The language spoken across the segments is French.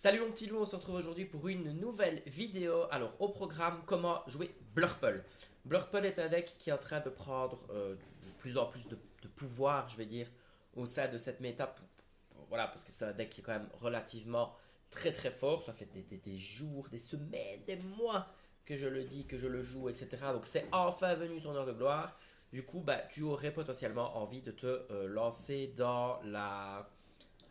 Salut mon petit loup, on se retrouve aujourd'hui pour une nouvelle vidéo. Alors au programme, comment jouer Blurple. Blurple est un deck qui est en train de prendre de plus en plus de pouvoir, je vais dire, au sein de cette méta. Voilà, parce que c'est un deck qui est quand même relativement très très fort. Ça fait des jours, des semaines, des mois que je le dis, que je le joue, etc. Donc c'est enfin venu son heure de gloire. Du coup, bah, tu aurais potentiellement envie de te lancer dans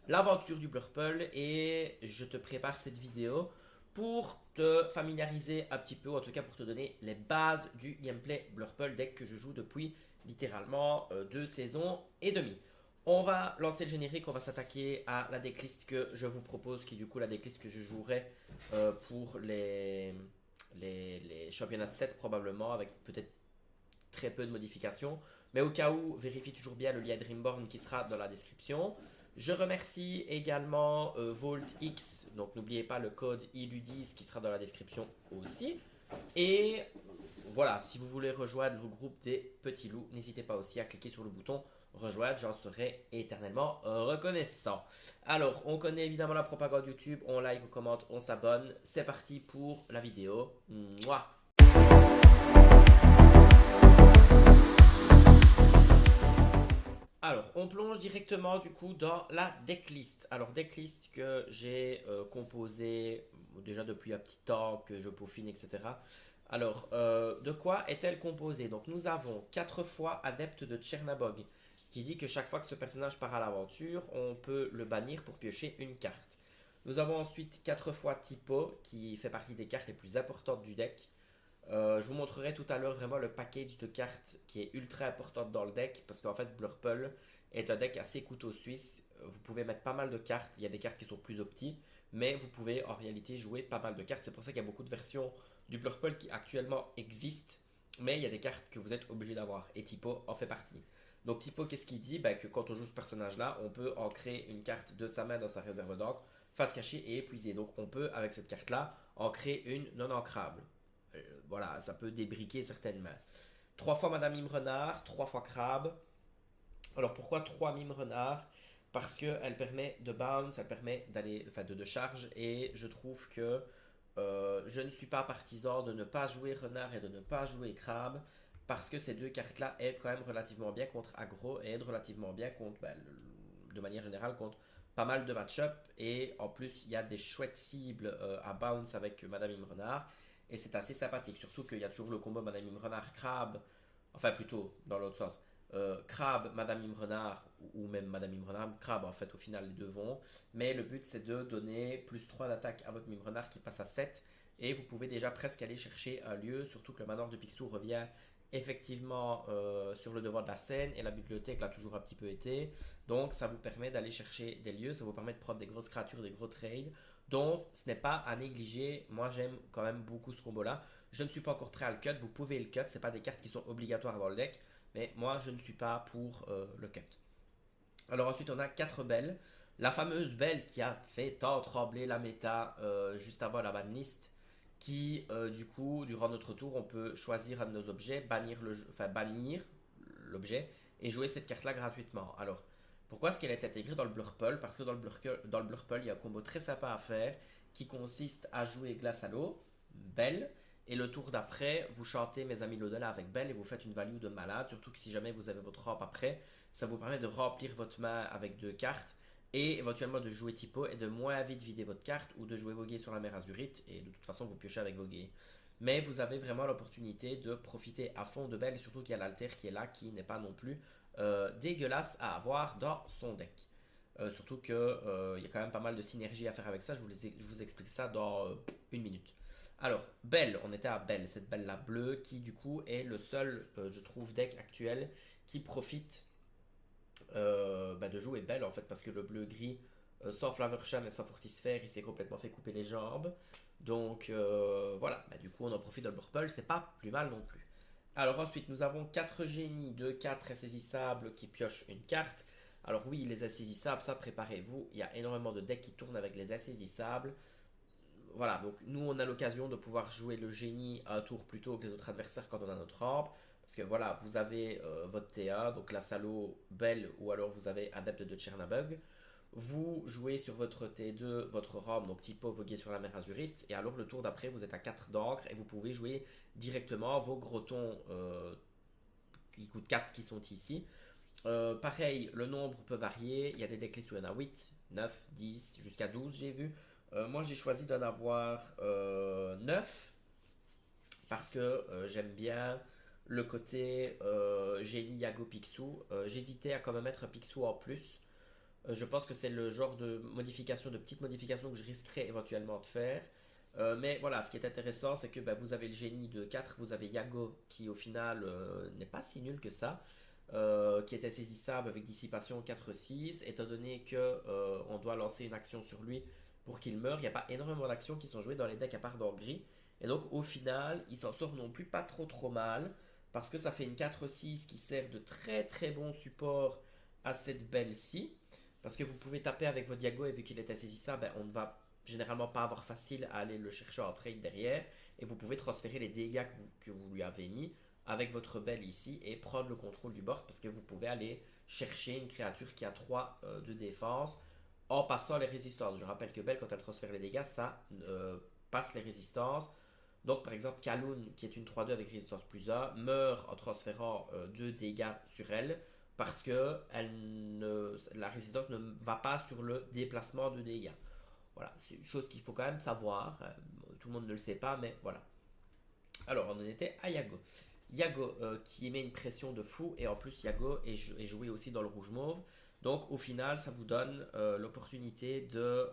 l'aventure du Blurple et je te prépare cette vidéo pour te familiariser un petit peu, en tout cas pour te donner les bases du gameplay Blurple deck que je joue depuis littéralement 2 saisons et demie. On va lancer le générique, on va s'attaquer à la decklist que je vous propose, qui est du coup la decklist que je jouerai pour les championnats de 7 probablement, avec peut-être très peu de modifications. Mais au cas où, vérifie toujours bien le lien Dreamborn qui sera dans la description. Je remercie également VaultX, donc n'oubliez pas le code ILU10 qui sera dans la description aussi. Et voilà, si vous voulez rejoindre le groupe des petits loups, n'hésitez pas aussi à cliquer sur le bouton rejoindre, j'en serai éternellement reconnaissant. Alors, on connaît évidemment la propagande YouTube, on like, on commente, on s'abonne. C'est parti pour la vidéo. Mouah. Alors, on plonge directement du coup dans la decklist. Alors, decklist que j'ai composée déjà depuis un petit temps, que je peaufine, etc. Alors, de quoi est-elle composée? Donc, nous avons 4 fois Adepte de Tchernabog, qui dit que chaque fois que ce personnage part à l'aventure, on peut le bannir pour piocher une carte. Nous avons ensuite 4 fois Typo, qui fait partie des cartes les plus importantes du deck. Je vous montrerai tout à l'heure vraiment le package de cartes qui est ultra importante dans le deck parce qu'en fait Blurple est un deck assez couteau suisse. Vous pouvez mettre pas mal de cartes, il y a des cartes qui sont plus opti, mais vous pouvez en réalité jouer pas mal de cartes. C'est pour ça qu'il y a beaucoup de versions du Blurple qui actuellement existent, mais il y a des cartes que vous êtes obligé d'avoir et Typo en fait partie. Donc Typo, qu'est-ce qu'il dit? Bah, que quand on joue ce personnage-là, on peut en créer une carte de sa main dans sa réserve d'encre, face cachée et épuisée. Donc on peut avec cette carte-là en créer une non ancrable. Voilà, ça peut débriquer certaines mains. 3 fois Madame Mime Renard, 3 fois Crabe. Alors pourquoi 3 Mime Renard? Parce qu'elle permet de bounce, elle permet d'aller, enfin de charge, et je trouve que je ne suis pas partisan de ne pas jouer Renard et de ne pas jouer Crabe, parce que ces deux cartes-là aident quand même relativement bien contre aggro et aident relativement bien contre, de manière générale, contre pas mal de match-up. Et en plus, il y a des chouettes cibles à bounce avec Madame Mime Renard. Et c'est assez sympathique, surtout qu'il y a toujours le combo Madame Mime Renard Crabe, enfin plutôt dans l'autre sens. Crabe, Madame Mime Renard, ou même Madame Mime Renard, Crabe en fait au final les deux vont. Mais le but c'est de donner plus 3 d'attaque à votre Mime Renard qui passe à 7. Et vous pouvez déjà presque aller chercher un lieu, surtout que le manoir de Picsou revient effectivement sur le devant de la scène et la bibliothèque l'a toujours un petit peu été. Donc ça vous permet d'aller chercher des lieux, ça vous permet de prendre des grosses créatures, des gros trades. Donc ce n'est pas à négliger, moi j'aime quand même beaucoup ce combo là. Je ne suis pas encore prêt à le cut, vous pouvez le cut, ce n'est pas des cartes qui sont obligatoires dans le deck, mais moi je ne suis pas pour le cut. Alors ensuite on a 4 belles. La fameuse belle qui a fait tant trembler la méta juste avant la banlist, qui du coup durant notre tour on peut choisir un de nos objets, bannir l'objet et jouer cette carte là gratuitement. Alors pourquoi est-ce qu'elle est intégrée dans le Blurple? Parce que dans le Blurple il y a un combo très sympa à faire qui consiste à jouer glace à l'eau, belle, et le tour d'après, vous chantez Mes amis l'au-delà avec Belle et vous faites une value de malade. Surtout que si jamais vous avez votre rampe après, ça vous permet de remplir votre main avec 2 cartes et éventuellement de jouer typo et de moins vite vider votre carte ou de jouer voguer sur la mer Azurite. Et de toute façon, vous piochez avec voguer. Mais vous avez vraiment l'opportunité de profiter à fond de Belle et surtout qu'il y a l'alter qui est là, qui n'est pas non plus dégueulasse à avoir dans son deck. Surtout qu'il y a quand même pas mal de synergie à faire avec ça. Je vous explique ça dans une minute. Alors, Belle, on était à Belle, cette Belle-là bleue, qui du coup est le seul, je trouve, deck actuel qui profite de jouer Belle en fait, parce que le bleu-gris, sans Flaversham et sans Fortisphère, il s'est complètement fait couper les jambes. Donc voilà, du coup on en profite dans le Purple, c'est pas plus mal non plus. Alors ensuite, nous avons 4 génies de 4 insaisissables qui piochent une carte. Alors oui, les insaisissables, ça préparez-vous, il y a énormément de decks qui tournent avec les insaisissables. Voilà, donc nous on a l'occasion de pouvoir jouer le génie un tour plus tôt que les autres adversaires quand on a notre rampe. Parce que voilà, vous avez votre TA, donc la Salo Belle ou alors vous avez Adepte de Tchernabog. Vous jouez sur votre T2 votre Rome, donc typo voguer sur la mer Azurite, et alors le tour d'après vous êtes à 4 d'encre et vous pouvez jouer directement vos grotons qui coûtent 4 qui sont ici. Pareil, le nombre peut varier, il y a des decklists où il y en a 8, 9, 10, jusqu'à 12 j'ai vu. Moi j'ai choisi d'en avoir 9 parce que j'aime bien le côté génie Yago Picsou. J'hésitais à quand même mettre Picsou en plus. Je pense que c'est le genre de modification, de petite modification que je risquerais éventuellement de faire. Mais voilà, ce qui est intéressant, c'est que bah, vous avez le génie de 4, vous avez Yago qui au final n'est pas si nul que ça, qui est insaisissable avec dissipation 4-6, étant donné que on doit lancer une action sur lui pour qu'il meure. Il n'y a pas énormément d'actions qui sont jouées dans les decks à part dans gris. Et donc au final, il s'en sort non plus pas trop mal, parce que ça fait une 4-6 qui sert de très bon support à cette belle-ci. Parce que vous pouvez taper avec votre Diago et vu qu'il est insaisissable, ben, on ne va généralement pas avoir facile à aller le chercher en trade derrière. Et vous pouvez transférer les dégâts que vous lui avez mis avec votre belle ici et prendre le contrôle du board parce que vous pouvez aller chercher une créature qui a 3 de défense en passant les résistances. Je rappelle que Belle, quand elle transfère les dégâts, ça passe les résistances. Donc par exemple, Kaloun, qui est une 3-2 avec résistance plus 1, meurt en transférant 2 dégâts sur elle parce que la résistance ne va pas sur le déplacement de dégâts. Voilà, c'est une chose qu'il faut quand même savoir. Tout le monde ne le sait pas, mais voilà. Alors, on en était à Yago. Yago qui émet une pression de fou, et en plus, Yago est joué aussi dans le rouge mauve. Donc, au final, ça vous donne l'opportunité de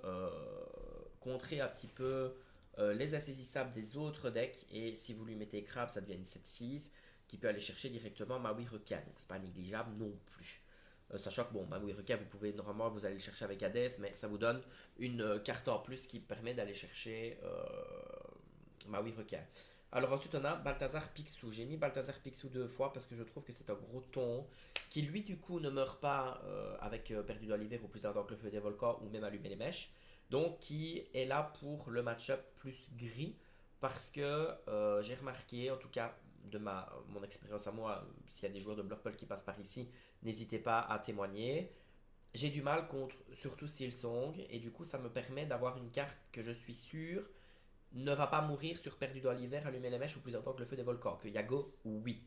contrer un petit peu les insaisissables des autres decks. Et si vous lui mettez Crab, ça devient une 7-6 qui peut aller chercher directement Maui Requin. Donc, c'est pas négligeable non plus. Sachant que bon, Maui Requin, vous pouvez normalement vous allez le chercher avec Hades, mais ça vous donne une carte en plus qui permet d'aller chercher Maui Requin. Alors ensuite on a Balthazar Picsou. J'ai mis Balthazar Picsou 2 fois parce que je trouve que c'est un gros ton qui lui du coup ne meurt pas avec perdu dans l'hiver ou plus ardent que le feu des volcans ou même allumer les mèches. Donc qui est là pour le match-up plus gris parce que j'ai remarqué en tout cas de mon expérience à moi, s'il y a des joueurs de Blurple qui passent par ici, n'hésitez pas à témoigner. J'ai du mal contre surtout Steel Song et du coup ça me permet d'avoir une carte que je suis sûr ne va pas mourir sur perdu dans l'hiver, allumer les mèches ou plus important que le feu des volcans. Que Yago, oui.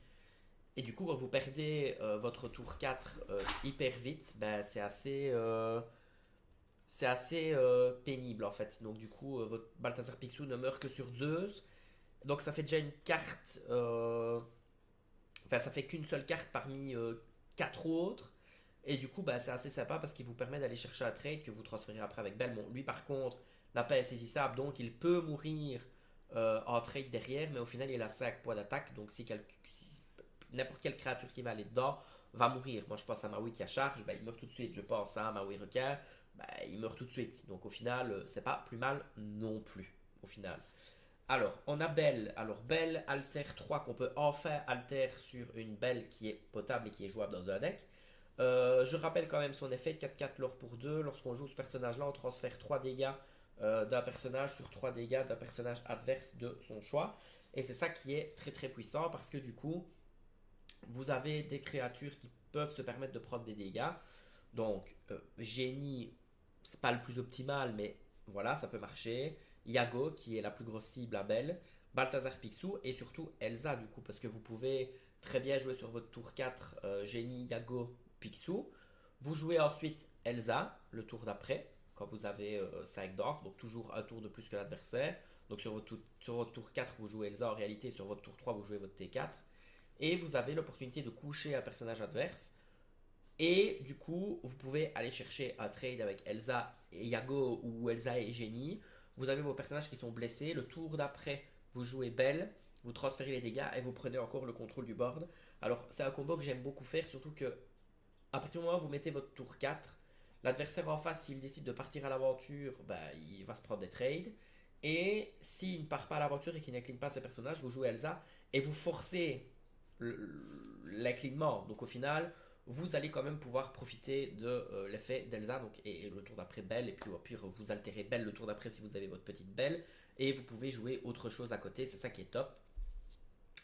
Et du coup, quand vous perdez votre tour 4 hyper vite, ben, c'est assez pénible en fait. Donc du coup, votre Balthazar Picsou ne meurt que sur Zeus. Donc ça fait déjà une carte. Enfin, ça fait qu'une seule carte parmi 4 autres. Et du coup, bah, c'est assez sympa parce qu'il vous permet d'aller chercher un trade que vous transférez après avec Belmont. Lui, par contre, la paix est saisissable, donc il peut mourir en trade derrière, mais au final, il a 5 points d'attaque. Donc, si n'importe quelle créature qui va aller dedans va mourir. Moi, je pense à Maui qui a charge, bah, il meurt tout de suite. Je pense à Maui requin, bah, il meurt tout de suite. Donc, au final, c'est pas plus mal non plus. Au final. Alors, on a Belle. Alors, Belle alter 3 qu'on peut enfin alter sur une Belle qui est potable et qui est jouable dans un deck. Je rappelle quand même son effet de 4-4 lore pour 2. Lorsqu'on joue ce personnage-là, on transfère 3 dégâts d'un personnage sur 3 dégâts d'un personnage adverse de son choix. Et c'est ça qui est très puissant parce que du coup, vous avez des créatures qui peuvent se permettre de prendre des dégâts. Donc, Génie, c'est pas le plus optimal, mais voilà, ça peut marcher. Yago, qui est la plus grosse cible à Belle. Balthazar Picsou et surtout Elsa, du coup, parce que vous pouvez très bien jouer sur votre tour 4 Génie, Yago, Picsou. Vous jouez ensuite Elsa le tour d'après, quand vous avez 5 d'encre, donc toujours un tour de plus que l'adversaire. Donc sur votre tour 4, vous jouez Elsa en réalité, sur votre tour 3, vous jouez votre T4. Et vous avez l'opportunité de coucher un personnage adverse. Et du coup, vous pouvez aller chercher un trade avec Elsa et Yago ou Elsa et Génie. Vous avez vos personnages qui sont blessés. Le tour d'après, vous jouez Belle, vous transférez les dégâts et vous prenez encore le contrôle du board. Alors, c'est un combo que j'aime beaucoup faire, surtout que à partir du moment où vous mettez votre tour 4, l'adversaire en face, s'il décide de partir à l'aventure, bah, il va se prendre des trades. Et s'il ne part pas à l'aventure et qu'il n'incline pas ses personnages, vous jouez Elsa et vous forcez l'inclinement. Donc au final, vous allez quand même pouvoir profiter de l'effet d'Elsa donc, et le tour d'après Belle. Et puis au pire, vous altérez Belle le tour d'après si vous avez votre petite Belle. Et vous pouvez jouer autre chose à côté, c'est ça qui est top.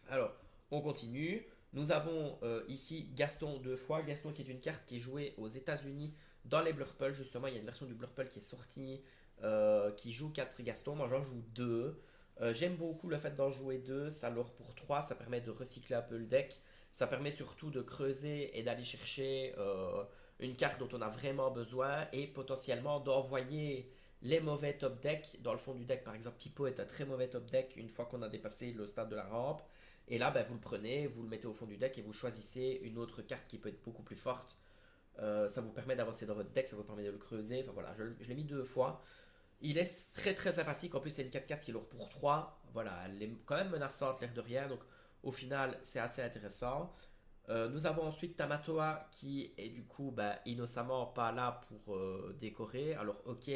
Alors, on continue. Nous avons ici Gaston 2 fois. Gaston qui est une carte qui est jouée aux États-Unis Dans les Blurple, justement, il y a une version du Blurple qui est sortie qui joue 4 Gaston. Moi, j'en joue 2. J'aime beaucoup le fait d'en jouer 2. Ça leur pour 3, ça permet de recycler un peu le deck. Ça permet surtout de creuser et d'aller chercher une carte dont on a vraiment besoin et potentiellement d'envoyer les mauvais top decks dans le fond du deck. Par exemple, Tipo est un très mauvais top deck une fois qu'on a dépassé le stade de la rampe. Et là, ben, vous le prenez, vous le mettez au fond du deck et vous choisissez une autre carte qui peut être beaucoup plus forte. Ça vous permet d'avancer dans votre deck, ça vous permet de le creuser. Enfin voilà, je l'ai mis 2 fois. Il est très très sympathique. En plus, c'est une 4-4 qui est lourde pour 3. Voilà, elle est quand même menaçante, l'air de rien. Donc, au final, c'est assez intéressant. Nous avons ensuite Tamatoa qui est du coup innocemment pas là pour décorer. Alors, ok,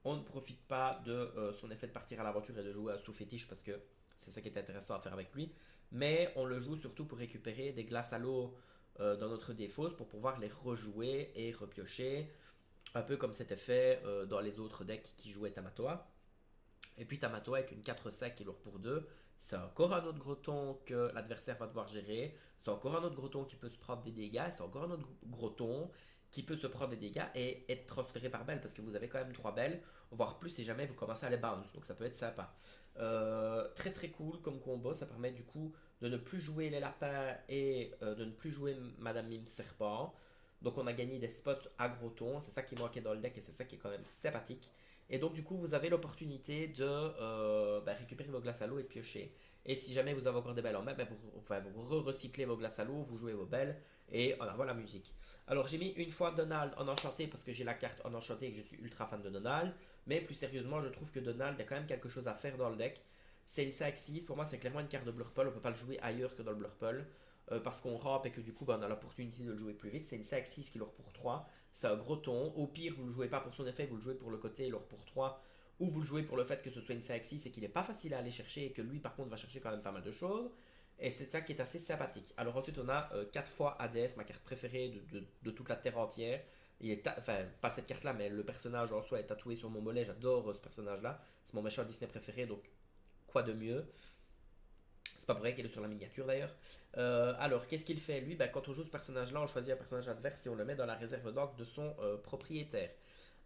on ne profite pas de son effet de partir à l'aventure et de jouer à sous-fétiche parce que c'est ça qui est intéressant à faire avec lui. Mais on le joue surtout pour récupérer des glaces à l'eau dans notre défausse pour pouvoir les rejouer et repiocher. Un peu comme c'était fait dans les autres decks qui jouaient Tamatoa. Et puis Tamatoa est une 4-5 qui est lourd pour 2. C'est encore un autre groton que l'adversaire va devoir gérer. C'est encore un autre groton qui peut se prendre des dégâts. C'est encore un autre groton qui peut se prendre des dégâts et être transféré par belle parce que vous avez quand même 3 belles, voire plus si jamais vous commencez à les bounce. Donc ça peut être sympa. Très très cool comme combo. Ça permet du coup de ne plus jouer les lapins et de ne plus jouer Madame Mime Serpent. Donc on a gagné des spots à groton. C'est ça qui manquait dans le deck et c'est ça qui est quand même sympathique. Et donc, du coup, vous avez l'opportunité de récupérer vos glaces à l'eau et de piocher. Et si jamais vous avez encore des belles en main, vous recyclez vos glaces à l'eau, vous jouez vos belles et en avant la musique. Alors, j'ai mis une fois Donald en enchanté parce que j'ai la carte en enchanté et que je suis ultra fan de Donald. Mais plus sérieusement, je trouve que Donald, il y a quand même quelque chose à faire dans le deck. C'est une 5-6, pour moi, c'est clairement une carte de Blurple. On ne peut pas le jouer ailleurs que dans le Blurple. Parce qu'on rampe et que du coup, on a l'opportunité de le jouer plus vite. C'est une 5-6 qui lourd pour 3. C'est un gros ton. Au pire, vous ne le jouez pas pour son effet, vous le jouez pour le côté lourd pour 3. Ou vous le jouez pour le fait que ce soit une 5-6 et qu'il n'est pas facile à aller chercher et que lui, par contre, va chercher quand même pas mal de choses. Et c'est ça qui est assez sympathique. Alors ensuite, on a 4 fois Hades, ma carte préférée de toute la Terre entière. Enfin, pas cette carte-là, mais le personnage en soi est tatoué sur mon mollet. J'adore ce personnage-là. C'est mon méchant Disney préféré, donc quoi de mieux. C'est pas vrai qu'il est sur la miniature d'ailleurs. Alors, qu'est-ce qu'il fait lui? Quand on joue ce personnage-là, on choisit un personnage adverse et on le met dans la réserve d'orgue de son propriétaire.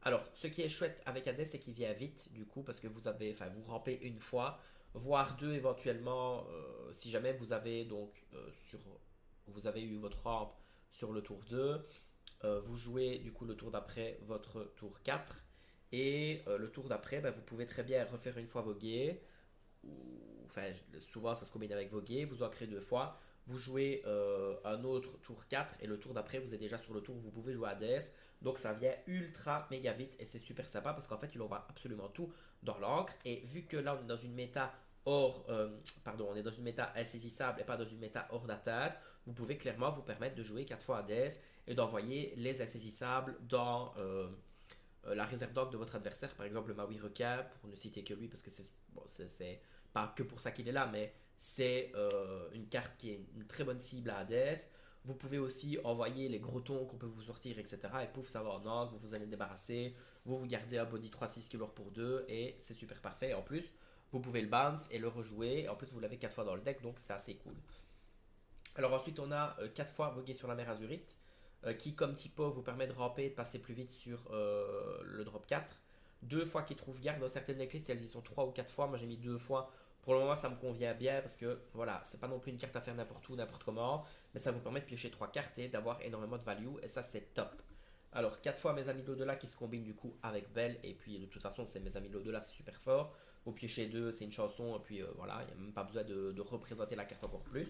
Alors, ce qui est chouette avec Hades, c'est qu'il vient vite, du coup, parce que vous rampez une fois, voire deux éventuellement, si jamais vous avez vous avez eu votre rampe sur le tour 2, vous jouez du coup le tour d'après votre tour 4, et le tour d'après, vous pouvez très bien refaire une fois vos guets, enfin souvent ça se combine avec vos guets, vous en créez 2 fois, vous jouez un autre tour 4 et le tour d'après vous êtes déjà sur le tour où vous pouvez jouer à DS. Donc ça vient ultra méga vite et c'est super sympa parce qu'en fait il envoie absolument tout dans l'encre. Et vu que là on est dans une méta on est dans une méta insaisissable et pas dans une méta hors d'atteinte, vous pouvez clairement vous permettre de jouer 4 fois à DS et d'envoyer les insaisissables dans la réserve d'orgue de votre adversaire, par exemple le Maui requin, pour ne citer que lui, parce que c'est pas que pour ça qu'il est là, mais c'est une carte qui est une très bonne cible à Hades. Vous pouvez aussi envoyer les gros tons qu'on peut vous sortir, etc. Et pouf, ça va en orgue, vous vous allez débarrasser, vous gardez un body 3-6 qui lourd pour 2, et c'est super parfait. Et en plus, vous pouvez le bounce et le rejouer, et en plus vous l'avez 4 fois dans le deck, donc c'est assez cool. Alors ensuite, on a 4 fois voguer sur la mer Azurite, qui comme typo vous permet de ramper et de passer plus vite sur le drop 4. 2 fois qui trouve garde dans certaines decklists, elles y sont 3 ou 4 fois. Moi j'ai mis 2 fois. Pour le moment, ça me convient bien parce que voilà, c'est pas non plus une carte à faire n'importe où, n'importe comment, mais ça vous permet de piocher 3 cartes et d'avoir énormément de value, et ça c'est top. Alors 4 fois mes amis de l'au-delà qui se combinent du coup avec Belle, et puis de toute façon c'est mes amis de l'au-delà, c'est super fort. Vous piochez 2, c'est une chanson, et puis voilà, il n'y a même pas besoin de représenter la carte encore plus.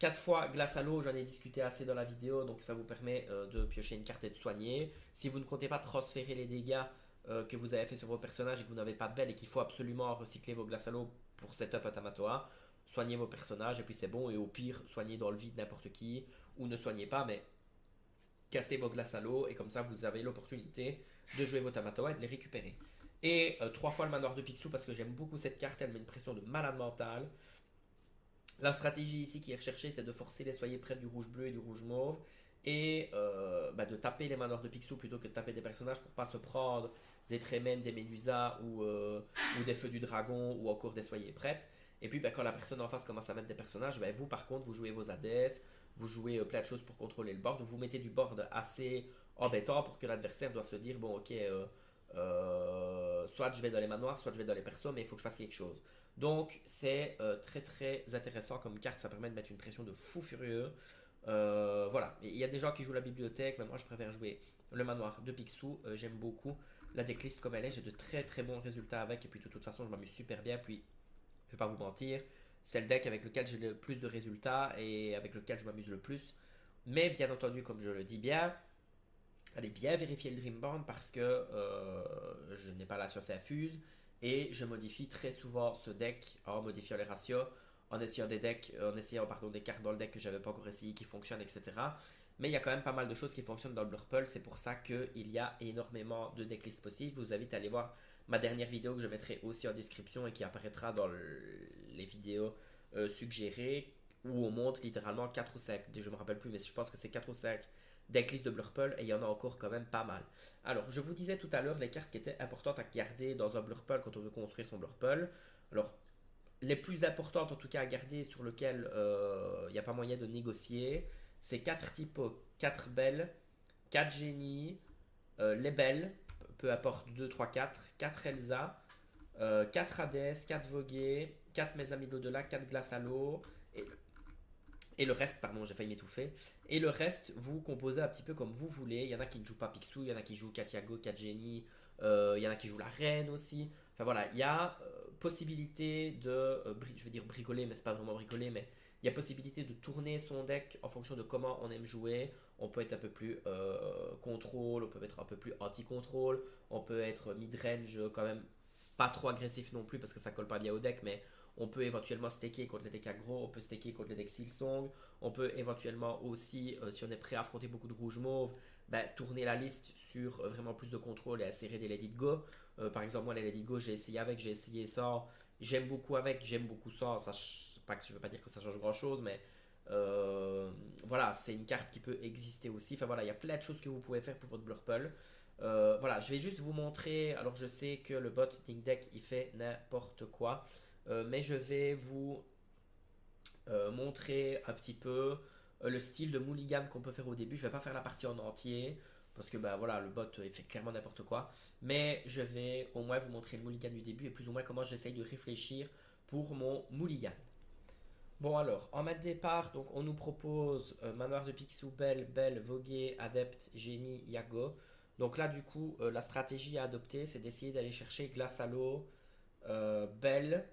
4 fois glace à l'eau, j'en ai discuté assez dans la vidéo, donc ça vous permet de piocher une carte et de soigner. Si vous ne comptez pas transférer les dégâts que vous avez fait sur vos personnages et que vous n'avez pas de belle et qu'il faut absolument recycler vos glaces à l'eau pour setup à Tamatoa, soignez vos personnages et puis c'est bon. Et au pire, soignez dans le vide n'importe qui, ou ne soignez pas, mais castez vos glaces à l'eau et comme ça vous avez l'opportunité de jouer vos Tamatoa et de les récupérer. Et 3 fois le manoir de Picsou parce que j'aime beaucoup cette carte, elle met une pression de malade mental. La stratégie ici qui est recherchée, c'est de forcer les soyez près du rouge bleu et du rouge mauve et de taper les manoirs de Picsou plutôt que de taper des personnages pour pas se prendre des Trémènes, des Médusas ou des Feux du Dragon ou encore des soyez prêtes. Et puis quand la personne en face commence à mettre des personnages, vous par contre vous jouez vos Hades, vous jouez plein de choses pour contrôler le board, vous mettez du board assez embêtant pour que l'adversaire doive se dire, bon ok, soit je vais dans les manoirs, soit je vais dans les persos, mais il faut que je fasse quelque chose. Donc c'est très très intéressant comme carte, ça permet de mettre une pression de fou furieux. Voilà, il y a des gens qui jouent la bibliothèque, mais moi je préfère jouer le manoir de Picsou. J'aime beaucoup la decklist comme elle est, j'ai de très très bons résultats avec, et puis de toute façon je m'amuse super bien. Puis je vais pas vous mentir, c'est le deck avec lequel j'ai le plus de résultats et avec lequel je m'amuse le plus. Mais bien entendu, comme je le dis bien, allez bien vérifier le Dream Board parce que je n'ai pas la science infuse et je modifie très souvent ce deck en modifiant les ratios, en essayant des decks, en essayant pardon, des cartes dans le deck que j'avais pas encore essayé qui fonctionnent, etc. Mais il y a quand même pas mal de choses qui fonctionnent dans le Blurple, c'est pour ça qu'il y a énormément de decklists possibles. Je vous invite à aller voir ma dernière vidéo que je mettrai aussi en description et qui apparaîtra dans les vidéos suggérées où on montre littéralement 4 ou 5, je me rappelle plus, mais je pense que c'est 4 ou 5 decklists de Blurple et il y en a encore quand même pas mal. Alors, je vous disais tout à l'heure les cartes qui étaient importantes à garder dans un Blurple quand on veut construire son Blurple. Alors, les plus importantes en tout cas à garder sur lesquelles il n'y a pas moyen de négocier, c'est 4 typos, 4 belles, 4 génies, les belles, peu importe 2, 3, 4, 4 Elsa, 4 Hades, 4 Voguer, 4 Mes Amis de l'au-delà, 4 Glace à l'eau, et le reste, pardon, j'ai failli m'étouffer. Et le reste, vous composez un petit peu comme vous voulez. Il y en a qui ne jouent pas Picsou, il y en a qui jouent Katiago, 4 génies, il y en a qui jouent la reine aussi. Enfin voilà, il y a possibilité de, je veux dire bricoler, mais c'est pas vraiment bricoler, mais il y a possibilité de tourner son deck en fonction de comment on aime jouer. On peut être un peu plus contrôle, on peut être un peu plus anti-contrôle, on peut être mid-range quand même pas trop agressif non plus parce que ça colle pas bien au deck, mais on peut éventuellement staker contre les decks aggro, on peut staker contre les decks Silsong, on peut éventuellement aussi, si on est prêt à affronter beaucoup de rouge mauve, ben, tourner la liste sur vraiment plus de contrôle et à serrer des Let It Go. Par exemple, moi, les Let It Go, j'ai essayé avec, j'ai essayé sans. J'aime beaucoup avec, j'aime beaucoup sans. Ça, pas que je veux pas dire que ça change grand chose, mais voilà, c'est une carte qui peut exister aussi. Enfin voilà, il y a plein de choses que vous pouvez faire pour votre Blurple. Voilà, je vais juste vous montrer. Alors, je sais que le bot Think Deck il fait n'importe quoi, mais je vais vous montrer un petit peu le style de mulligan qu'on peut faire au début. Je vais pas faire la partie en entier parce que bah voilà, le bot il fait clairement n'importe quoi, mais je vais au moins vous montrer le mulligan du début et plus ou moins comment j'essaye de réfléchir pour mon mulligan. Bon alors, en main de départ, donc on nous propose Manoir de Picsou, Belle, Belle, Voguer, Adepte, Génie, Yago. Donc là du coup, la stratégie à adopter, c'est d'essayer d'aller chercher Glace à l'eau, Belle,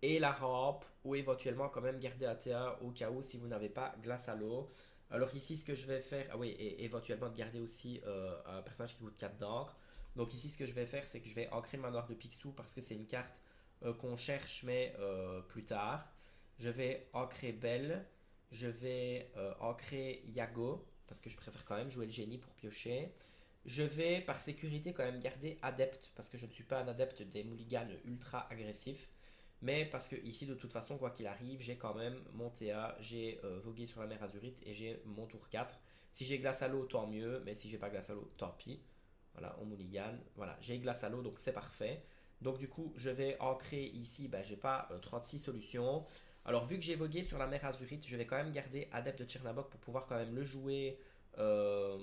et la rampe ou éventuellement quand même garder ATA au cas où si vous n'avez pas glace à l'eau. Alors ici ce que je vais faire, ah oui, et éventuellement de garder aussi un personnage qui coûte 4 d'encre. Donc ici ce que je vais faire c'est que je vais ancrer le manoir de Picsou parce que c'est une carte qu'on cherche mais plus tard. Je vais ancrer Belle, je vais ancrer Yago parce que je préfère quand même jouer le génie pour piocher. Je vais par sécurité quand même garder adepte parce que je ne suis pas un adepte des mulligans ultra agressifs. Mais parce que ici, de toute façon, quoi qu'il arrive, j'ai quand même mon TA, j'ai vogué sur la mer Azurite et j'ai mon tour 4. Si j'ai glace à l'eau, tant mieux, mais si j'ai pas glace à l'eau, tant pis. Voilà, on mulligan. Voilà, j'ai glace à l'eau, donc c'est parfait. Donc du coup, je vais ancrer ici, ben, j'ai pas 36 solutions. Alors vu que j'ai vogué sur la mer Azurite, je vais quand même garder Adepte de Tchernabok pour pouvoir quand même euh,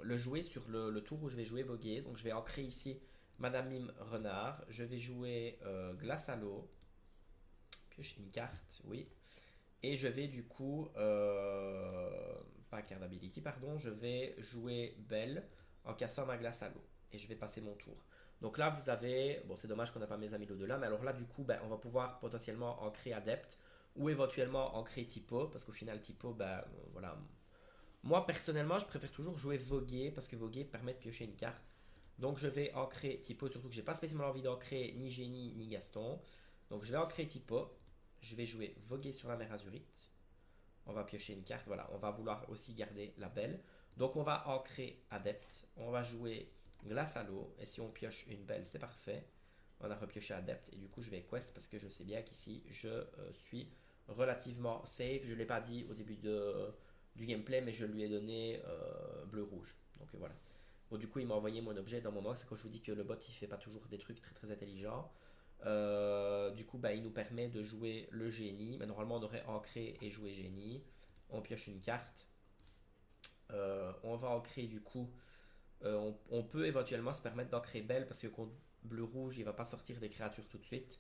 le jouer sur le tour où je vais jouer voguer. Donc je vais ancrer ici Madame Mime Renard. Je vais jouer Glace à l'eau. Piocher une carte, oui. Et je vais du coup, pas card ability, pardon, je vais jouer Belle en cassant ma glace à l'eau. Et je vais passer mon tour. Donc là, vous avez, bon, c'est dommage qu'on n'a pas mes amis l'au-delà, mais alors là, du coup, ben, on va pouvoir potentiellement ancrer Adepte ou éventuellement ancrer Typo, parce qu'au final, Typo, ben, voilà. Moi, personnellement, je préfère toujours jouer Voguer, parce que Voguer permet de piocher une carte. Donc je vais ancrer Typo, surtout que j'ai pas spécialement envie d'ancrer ni Génie ni Gaston. Donc je vais ancrer Typo. Je vais jouer Voguer sur la mer Azurite. On va piocher une carte. Voilà, on va vouloir aussi garder la belle. Donc on va ancrer Adepte. On va jouer Glace à l'eau. Et si on pioche une belle, c'est parfait. On a repioché Adepte. Et du coup, je vais Quest parce que je sais bien qu'ici, je suis relativement safe. Je ne l'ai pas dit au début du gameplay, mais je lui ai donné bleu-rouge. Donc voilà. Bon, du coup, il m'a envoyé mon objet dans mon box. C'est quand je vous dis que le bot, il fait pas toujours des trucs très très intelligents. Du coup, bah, il nous permet de jouer le génie. Mais normalement, on aurait ancré et joué génie. On pioche une carte. On va ancrer du coup. On peut éventuellement se permettre d'ancrer Belle parce que contre bleu-rouge, il va pas sortir des créatures tout de suite.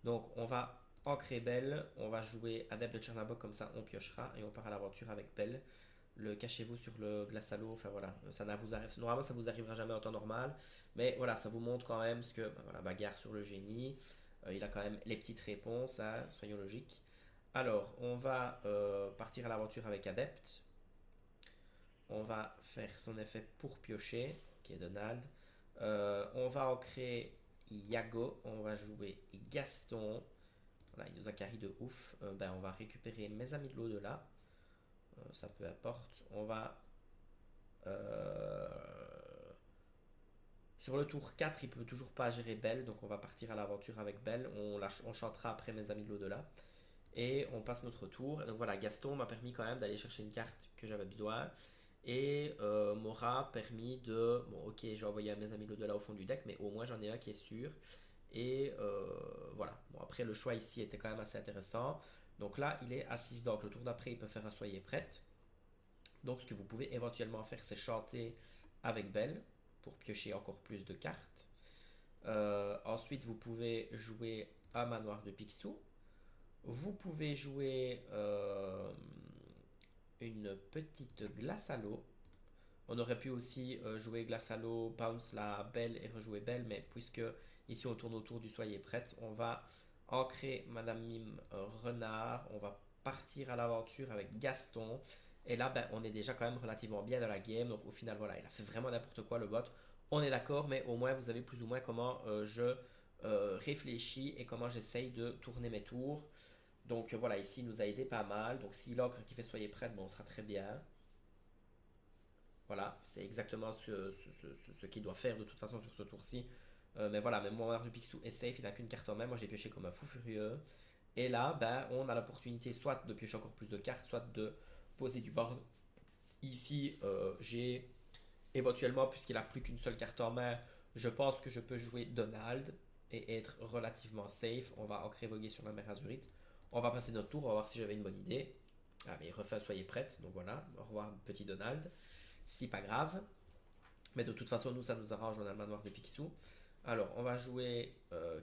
Donc on va ancrer Belle, on va jouer Adepte de Chernabog comme ça, on piochera et on part à l'aventure avec Belle. Le cachez-vous sur le glace à l'eau, enfin voilà, ça vous arrive, normalement ça vous arrivera jamais en temps normal, mais voilà, ça vous montre quand même ce que, ben voilà, bagarre sur le génie, il a quand même les petites réponses, hein, soyons logiques. Alors, on va partir à l'aventure avec Adepte. On va faire son effet pour piocher, qui est Donald. On va ancrer Yago. On va jouer Gaston. Voilà, il nous a carry de ouf. Ben, on va récupérer mes amis de l'au-delà. Ça peu importe. On va. euh, Sur le tour 4, il peut toujours pas gérer Belle. Donc on va partir à l'aventure avec Belle. On chantera après mes amis de l'au-delà. Et on passe notre tour. Et donc voilà, Gaston m'a permis quand même d'aller chercher une carte que j'avais besoin. Et m'aura permis de... Bon, ok, j'ai envoyé à mes amis l'au-delà au fond du deck, mais au moins j'en ai un qui est sûr. Et voilà. Bon, après, le choix ici était quand même assez intéressant. Donc là, il est à 6. Donc le tour d'après, il peut faire un Soyez prête. Donc ce que vous pouvez éventuellement faire, c'est chanter avec Belle pour piocher encore plus de cartes. Ensuite, vous pouvez jouer un manoir de Picsou. Vous pouvez jouer une petite glace à l'eau. On aurait pu aussi jouer glace à l'eau, bounce la belle et rejouer belle, mais puisque ici on tourne autour du soyez prête, on va ancrer Madame Mime Renard, on va partir à l'aventure avec Gaston, et là ben, on est déjà quand même relativement bien dans la game, donc au final voilà, il a fait vraiment n'importe quoi le bot, on est d'accord, mais au moins vous savez plus ou moins comment je réfléchis et comment j'essaye de tourner mes tours. Donc voilà, ici il nous a aidé pas mal, donc s'il ancre qui fait soyez prête, bon, on sera très bien. Voilà, c'est exactement ce qu'il doit faire de toute façon sur ce tour-ci. Mais voilà, même moi, de Picsou est safe, il n'a qu'une carte en main. Moi, j'ai pioché comme un fou furieux. Et là, ben, on a l'opportunité soit de piocher encore plus de cartes, soit de poser du board. Ici, j'ai éventuellement, puisqu'il n'a plus qu'une seule carte en main, je pense que je peux jouer Donald et être relativement safe. On va ancrer voguer sur la mer Azurite. On va passer notre tour, on va voir si j'avais une bonne idée. Ah, mais refait, soyez prête. Donc voilà, au revoir, petit Donald. Si pas grave. Mais de toute façon, nous, ça nous arrange, on a le manoir de Picsou. Alors, on va jouer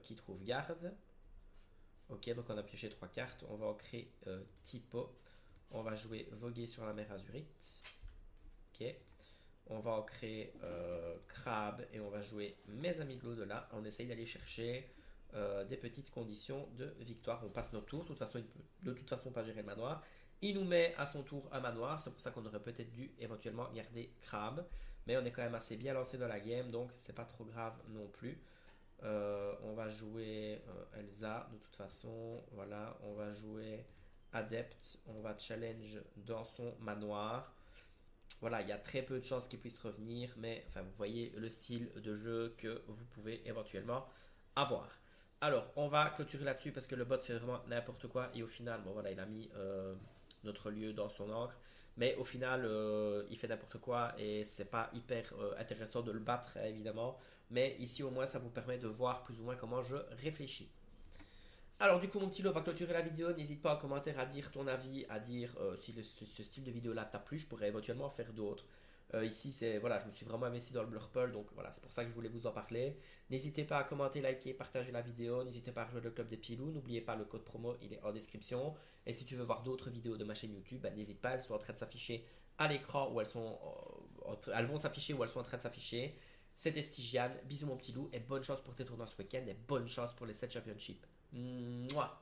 qui trouve garde. Ok, donc on a pioché 3 cartes. On va en créer Typo. On va jouer voguer sur la mer Azurite. Ok. On va en créer Crabe et on va jouer mes amis de l'au-delà. On essaye d'aller chercher des petites conditions de victoire. On passe notre tour. De toute façon, il peut de toute façon pas gérer le manoir. Il nous met à son tour un manoir. C'est pour ça qu'on aurait peut-être dû éventuellement garder Crabe. Mais on est quand même assez bien lancé dans la game. Donc c'est pas trop grave non plus. On va jouer Elsa de toute façon. Voilà. On va jouer Adepte. On va challenge dans son manoir. Voilà, il y a très peu de chances qu'il puisse revenir, mais enfin, vous voyez le style de jeu que vous pouvez éventuellement avoir. Alors, on va clôturer là-dessus parce que le bot fait vraiment n'importe quoi et au final, bon voilà, il a mis notre lieu dans son encre, mais au final, il fait n'importe quoi et c'est pas hyper intéressant de le battre, évidemment. Mais ici, au moins, ça vous permet de voir plus ou moins comment je réfléchis. Alors du coup mon petit lot, on va clôturer la vidéo. N'hésite pas en commentaire à dire ton avis, à dire si ce style de vidéo là t'a plu. Je pourrais éventuellement en faire d'autres. Ici c'est voilà, je me suis vraiment investi dans le Blurple, donc voilà, c'est pour ça que je voulais vous en parler. N'hésitez pas à commenter, liker, partager la vidéo. N'hésitez pas à rejoindre le club des Pilous. N'oubliez pas le code promo, il est en description. Et si tu veux voir d'autres vidéos de ma chaîne YouTube, bah, n'hésite pas, elles sont en train de s'afficher à l'écran ou elles vont s'afficher ou elles sont en train de s'afficher. C'était Stygian, bisous mon petit loup et bonne chance pour tes tournois ce week-end et bonne chance pour les 7 championships. Mouah.